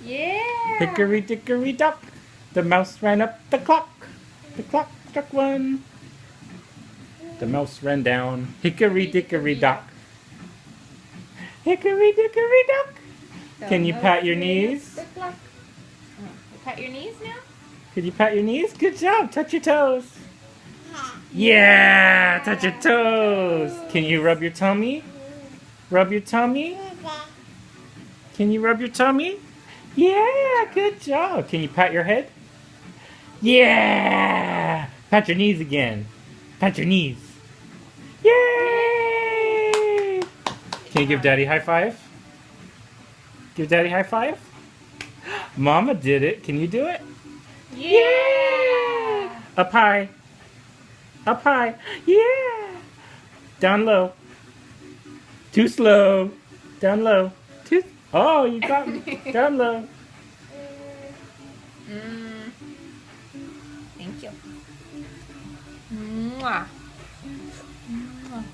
Yeah. Hickory dickory dock. The mouse ran up the clock. The clock struck one. The mouse ran down. Hickory dickory dock. Hickory dickory dock. Can you pat your knees? Pat your knees now? Could you pat your knees? Good job. Touch your toes. Yeah, touch your toes. Can you rub your tummy? Rub your tummy. Can you rub your tummy? Yeah, good job. Can you pat your head? Yeah. Pat your knees again. Pat your knees. Yay! Can you give Daddy a high five? Give Daddy a high five. Mama did it. Can you do it? Yeah. Up high. Up high. Yeah. Down low. Too slow. Down low. Too. Oh, you got me. Down low. Thank you. Mwah. Mwah.